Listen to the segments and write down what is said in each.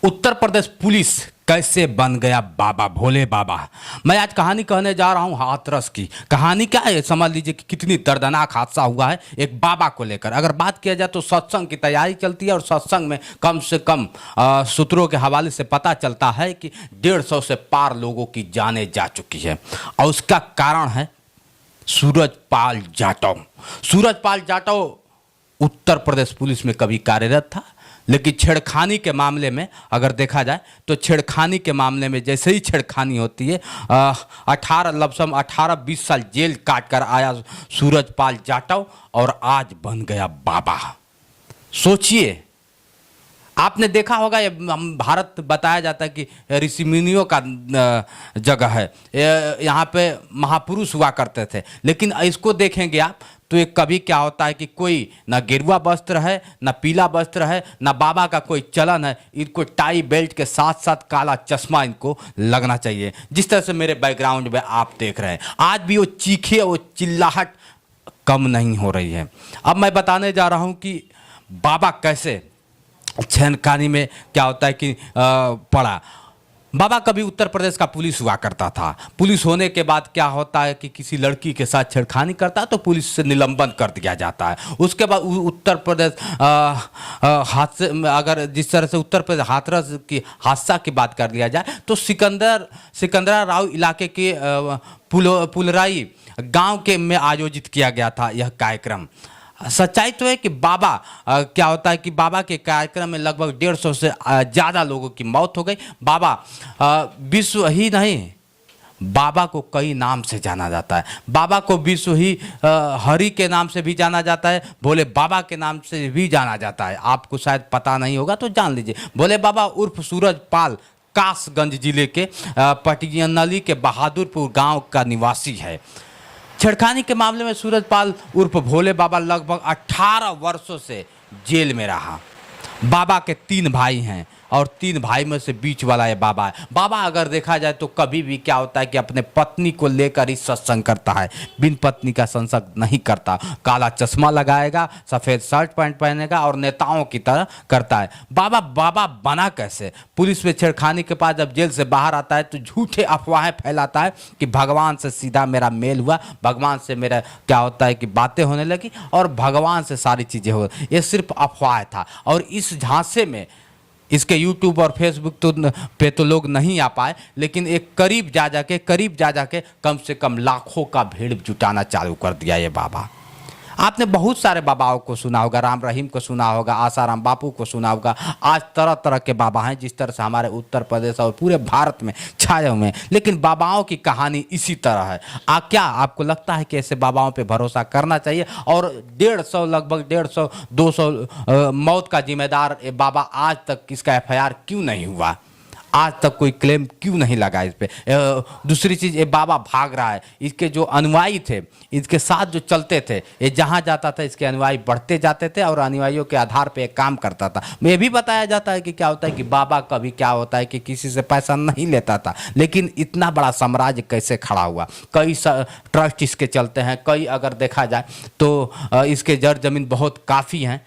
Uttar Pradesh police कैसे बन गया बाबा, भोले बाबा। मैं आज कहानी कहने जा रहा हूं हाथरस की। कहानी क्या है समझ लीजिए कि कितनी दर्दनाक हादसा हुआ है एक बाबा को लेकर। अगर बात किया जाए तो सत्संग की तैयारी चलती है और सत्संग में कम से कम सूत्रों के हवाले से पता चलता है कि 150 से पार लोगों की जानें जा चुकी है और उसका कारण है सूरजपाल जाटव। सूरजपाल जाटव उत्तर प्रदेश पुलिस में कभी कार्यरत था, लेकिन छेड़खानी के मामले में अगर देखा जाए तो छेड़खानी के मामले में जैसे ही छेड़खानी होती है 18-20 साल जेल काट कर आया सूरजपाल जाटव और आज बन गया बाबा। सोचिए, आपने देखा होगा ये हम भारत बताया जाता है कि ऋषि मुनियों का जगह है, यहाँ पे महापुरुष हुआ करते थे। लेकिन इसको देखेंगे आप तो ये कभी क्या होता है कि कोई ना गेरुआ वस्त्र है, ना पीला वस्त्र है, ना बाबा का कोई चलन है। इनको टाई बेल्ट के साथ साथ काला चश्मा इनको लगना चाहिए। जिस तरह से मेरे बैकग्राउंड में आप देख रहे हैं, आज भी वो चीखे, वो चिल्लाहट कम नहीं हो रही है। अब मैं बताने जा रहा हूँ कि बाबा कैसे छेड़खानी में क्या होता है कि पड़ा। बाबा कभी उत्तर प्रदेश का पुलिस हुआ करता था। पुलिस होने के बाद क्या होता है कि किसी लड़की के साथ छेड़खानी करता है तो पुलिस से निलंबन कर दिया जाता है। उसके बाद उत्तर प्रदेश हादसे, अगर जिस तरह से उत्तर प्रदेश हाथरस की हादसा की बात कर लिया जाए तो सिकंदरा राव इलाके के पुलराई गांव के में आयोजित किया गया था यह कार्यक्रम। सच्चाई तो है कि बाबा क्या होता है कि बाबा के कार्यक्रम में लगभग 150 से ज़्यादा लोगों की मौत हो गई। बाबा विश्व ही नहीं, बाबा को कई नाम से जाना जाता है। बाबा को विश्व ही हरि के नाम से भी जाना जाता है, भोले बाबा के नाम से भी जाना जाता है। आपको शायद पता नहीं होगा तो जान लीजिए। भोले बाबा उर्फ सूरजपाल कासगंज जिले के पटियानली के बहादुरपुर गाँव का निवासी है। छेड़खानी के मामले में सूरजपाल उर्फ भोले बाबा लगभग 18 वर्षों से जेल में रहा। बाबा के 3 भाई हैं और 3 भाई में से बीच वाला ये बाबा है। बाबा अगर देखा जाए तो कभी भी क्या होता है कि अपने पत्नी को लेकर ही सत्संग करता है, बिन पत्नी का सत्संग नहीं करता। काला चश्मा लगाएगा, सफ़ेद शर्ट पैंट पहनेगा और नेताओं की तरह करता है। बाबा बना कैसे? पुलिस में छेड़खानी के बाद जब जेल से बाहर आता है तो झूठे अफवाहें फैलाता है कि भगवान से सीधा मेरा मेल हुआ, भगवान से मेरा क्या होता है कि बातें होने लगी और भगवान से सारी चीज़ें हो। ये सिर्फ अफवाह था और इस झांसे में इसके यूट्यूब और फेसबुक पे तो लोग नहीं आ पाए, लेकिन एक करीब जा जाके कम से कम लाखों का भीड़ जुटाना चालू कर दिया ये बाबा। आपने बहुत सारे बाबाओं को सुना होगा, राम रहीम को सुना होगा, आसाराम बापू को सुना होगा। आज तरह तरह के बाबा हैं जिस तरह से हमारे उत्तर प्रदेश और पूरे भारत में छाए हुए हैं, लेकिन बाबाओं की कहानी इसी तरह है। क्या आपको लगता है कि ऐसे बाबाओं पे भरोसा करना चाहिए? और 150 लगभग 150-200 मौत का जिम्मेदार बाबा आज तक इसका FIR क्यों नहीं हुआ? आज तक कोई क्लेम क्यों नहीं लगा इस पे? दूसरी चीज़, ये बाबा भाग रहा है। इसके जो अनुयायी थे, इसके साथ जो चलते थे, ये जहाँ जाता था इसके अनुयायी बढ़ते जाते थे और अनुयायियों के आधार पे एक काम करता था। ये भी बताया जाता है कि क्या होता है कि बाबा कभी क्या होता है कि किसी से पैसा नहीं लेता था, लेकिन इतना बड़ा साम्राज्य कैसे खड़ा हुआ? कई ट्रस्ट इसके चलते हैं, कई अगर देखा जाए तो इसके जड़ जमीन बहुत काफ़ी हैं।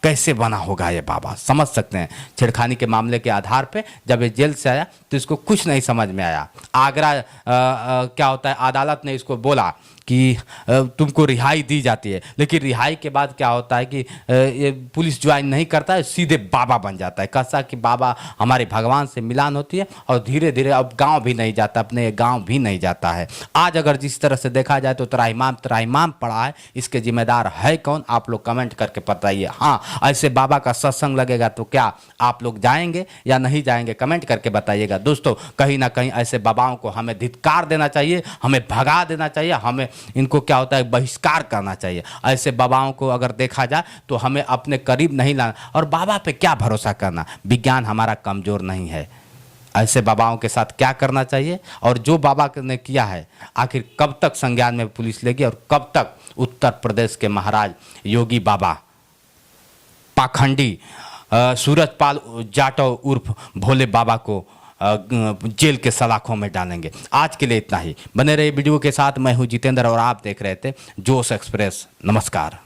कैसे बना होगा ये बाबा? समझ सकते हैं। छेड़खानी के मामले के आधार पे जब ये जेल से आया तो इसको कुछ नहीं समझ में आया। आगरा क्या होता है, अदालत ने इसको बोला कि तुमको रिहाई दी जाती है, लेकिन रिहाई के बाद क्या होता है कि ये पुलिस ज्वाइन नहीं करता है, सीधे बाबा बन जाता है। कैसा कि बाबा हमारे भगवान से मिलान होती है और धीरे धीरे अब गांव भी नहीं जाता, अपने गांव भी नहीं जाता है। आज अगर जिस तरह से देखा जाए तो त्राहिमाम पड़ा है। इसके जिम्मेदार है कौन? आप लोग कमेंट करके बताइए। हाँ, ऐसे बाबा का सत्संग लगेगा तो क्या आप लोग जाएंगे या नहीं जाएंगे? कमेंट करके बताइएगा। दोस्तों, कहीं ना कहीं ऐसे बाबाओं को हमें धिक्कार देना चाहिए, हमें भगा देना चाहिए, हमें इनको क्या होता है बहिष्कार करना चाहिए। ऐसे बाबाओं को अगर देखा जाए तो हमें अपने करीब नहीं लाना। और बाबा पे क्या भरोसा करना? विज्ञान हमारा कमज़ोर नहीं है। ऐसे बाबाओं के साथ क्या करना चाहिए और जो बाबा ने किया है आखिर कब तक संज्ञान में पुलिस लेगी और कब तक उत्तर प्रदेश के महाराज योगी बाबा पाखंडी सूरजपाल जाटव उर्फ भोले बाबा को जेल के सलाखों में डालेंगे। आज के लिए इतना ही। बने रहिए वीडियो के साथ। मैं हूं जितेंद्र और आप देख रहे थे जोश एक्सप्रेस। नमस्कार।